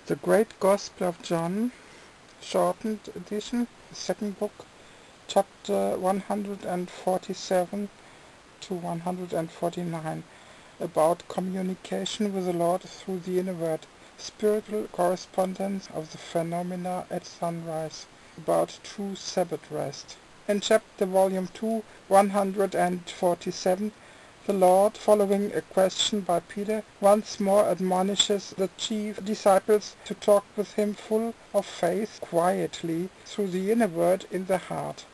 The Great Gospel of John, shortened edition, second book, chapter 147 to 149, about communication with the Lord through the inward, spiritual correspondence of the phenomena at sunrise, about true Sabbath rest. In chapter volume 2, 147, the Lord, following a question by Peter, once more admonishes the chief disciples to talk with him full of faith, quietly, through the inner word in the heart.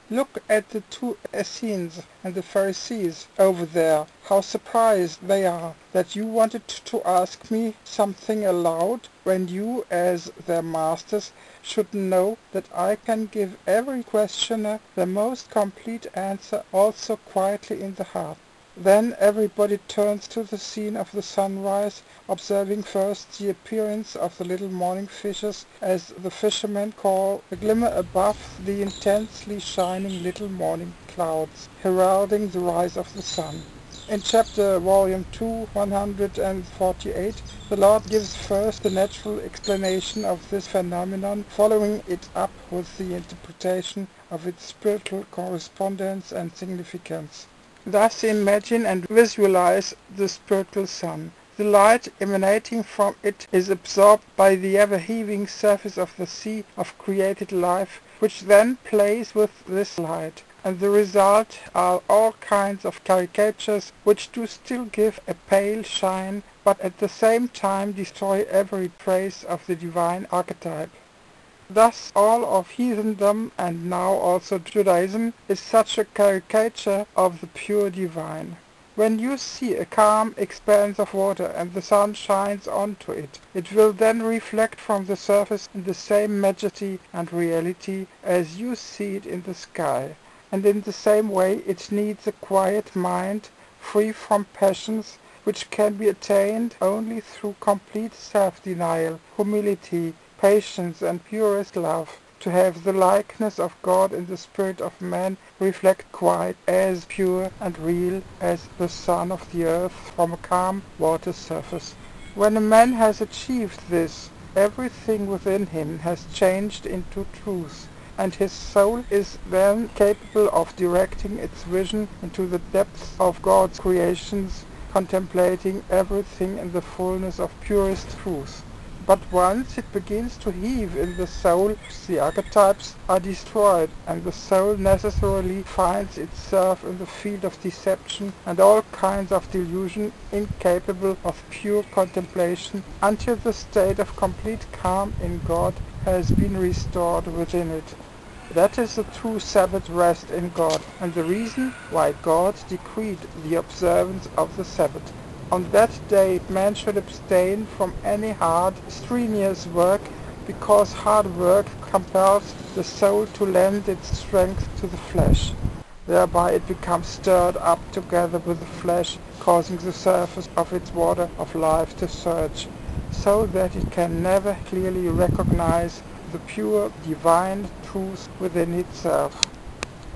Look at the two Essenes and the Pharisees over there, how surprised they are that you wanted to ask me something aloud, when you, as their masters, should know that I can give every questioner the most complete answer also quietly in the heart. Then everybody turns to the scene of the sunrise, observing first the appearance of the little morning fishes, as the fishermen call the glimmer above the intensely shining little morning clouds, heralding the rise of the sun. In chapter volume 2, 148, the Lord gives first the natural explanation of this phenomenon, following it up with the interpretation of its spiritual correspondence and significance. Thus imagine and visualize the spiritual sun. The light emanating from it is absorbed by the ever-heaving surface of the sea of created life, which then plays with this light, and the result are all kinds of caricatures which do still give a pale shine, but at the same time destroy every trace of the divine archetype. Thus all of heathendom, and now also Judaism, is such a caricature of the pure divine. When you see a calm expanse of water and the sun shines onto it, it will then reflect from the surface in the same majesty and reality as you see it in the sky, and in the same way it needs a quiet mind, free from passions, which can be attained only through complete self-denial, humility, patience and purest love, to have the likeness of God in the spirit of man reflect quite as pure and real as the sun of the earth from a calm water surface. When a man has achieved this, everything within him has changed into truth, and his soul is then capable of directing its vision into the depths of God's creations, contemplating everything in the fullness of purest truth. But once it begins to heave in the soul, the archetypes are destroyed, and the soul necessarily finds itself in the field of deception and all kinds of delusion, incapable of pure contemplation, until the state of complete calm in God has been restored within it. That is the true Sabbath rest in God, and the reason why God decreed the observance of the Sabbath. On that day man should abstain from any hard, strenuous work, because hard work compels the soul to lend its strength to the flesh. Thereby it becomes stirred up together with the flesh, causing the surface of its water of life to surge, so that it can never clearly recognize the pure divine truth within itself.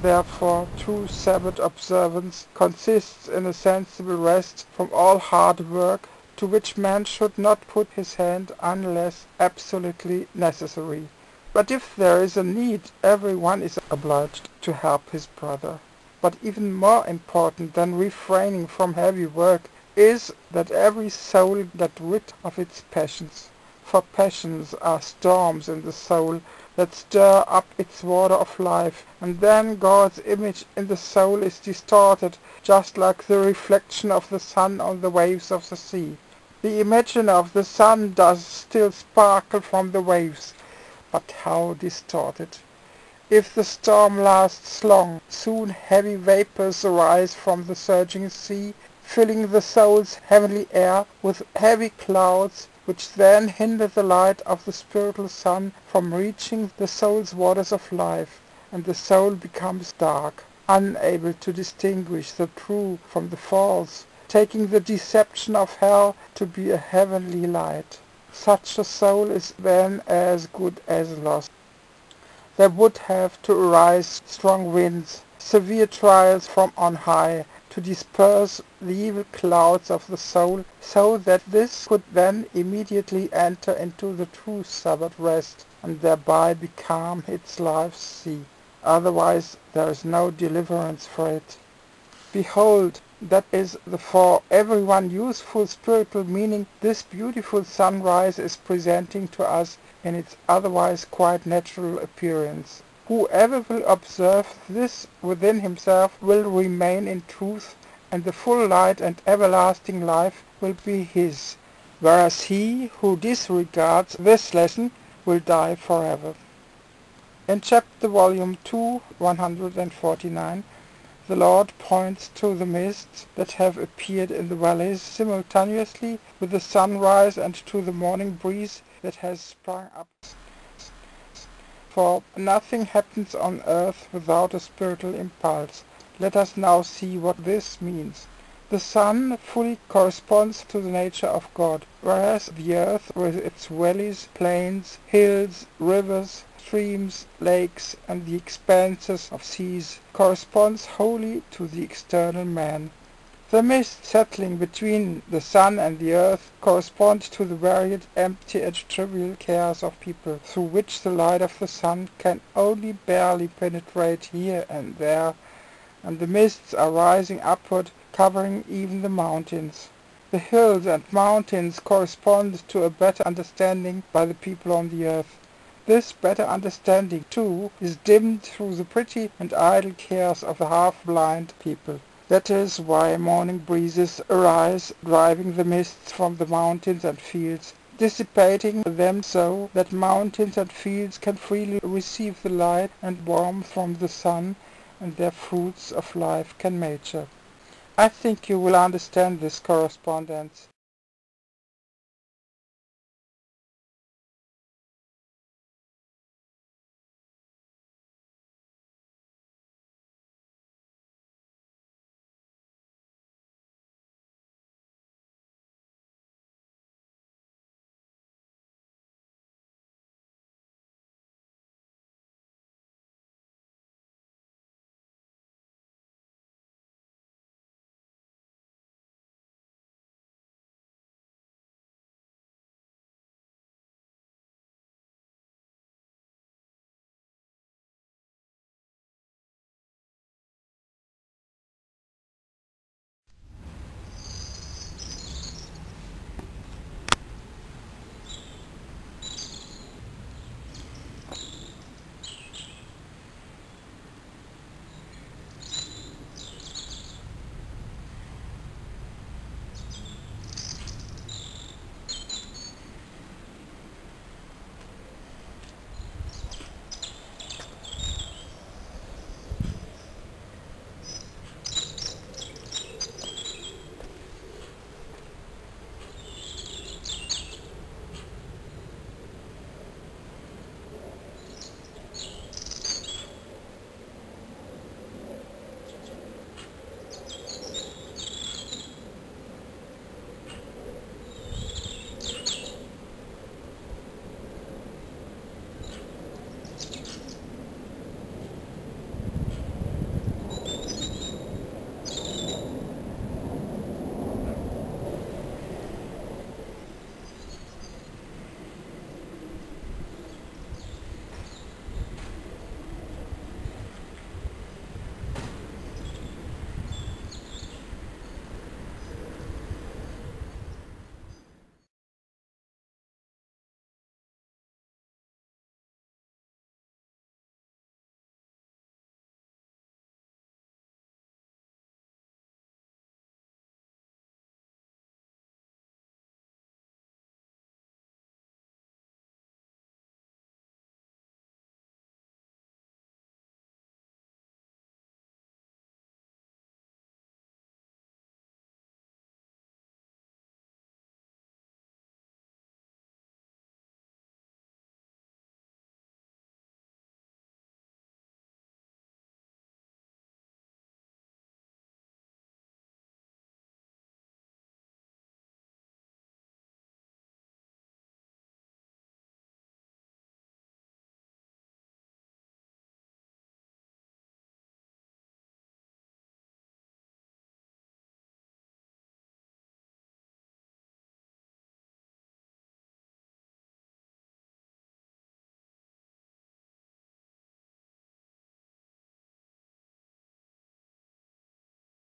Therefore, true Sabbath observance consists in a sensible rest from all hard work, to which man should not put his hand unless absolutely necessary. But if there is a need, everyone is obliged to help his brother. But even more important than refraining from heavy work is that every soul get rid of its passions. For passions are storms in the soul that stir up its water of life, and then God's image in the soul is distorted, just like the reflection of the sun on the waves of the sea. The image of the sun does still sparkle from the waves, but how distorted! If the storm lasts long, soon heavy vapors arise from the surging sea, filling the soul's heavenly air with heavy clouds, which then hinder the light of the spiritual sun from reaching the soul's waters of life, and the soul becomes dark, unable to distinguish the true from the false, taking the deception of hell to be a heavenly light. Such a soul is then as good as lost. There would have to arise strong winds, severe trials from on high, to disperse the evil clouds of the soul, so that this could then immediately enter into the true Sabbath rest, and thereby become its life's sea. Otherwise there is no deliverance for it. Behold, that is the for everyone useful spiritual meaning this beautiful sunrise is presenting to us in its otherwise quite natural appearance. Whoever will observe this within himself will remain in truth, and the full light and everlasting life will be his, whereas he who disregards this lesson will die forever. In chapter volume 2, 149, the Lord points to the mists that have appeared in the valleys simultaneously with the sunrise and to the morning breeze that has sprung up. For nothing happens on earth without a spiritual impulse. Let us now see what this means. The sun fully corresponds to the nature of God, whereas the earth with its valleys, plains, hills, rivers, streams, lakes, and the expanses of seas corresponds wholly to the external man. The mist settling between the sun and the earth corresponds to the varied, empty and trivial cares of people, through which the light of the sun can only barely penetrate here and there, and the mists are rising upward, covering even the mountains. The hills and mountains correspond to a better understanding by the people on the earth. This better understanding, too, is dimmed through the pretty and idle cares of the half-blind people. That is why morning breezes arise, driving the mists from the mountains and fields, dissipating them so that mountains and fields can freely receive the light and warmth from the sun, and their fruits of life can mature. I think you will understand this correspondence.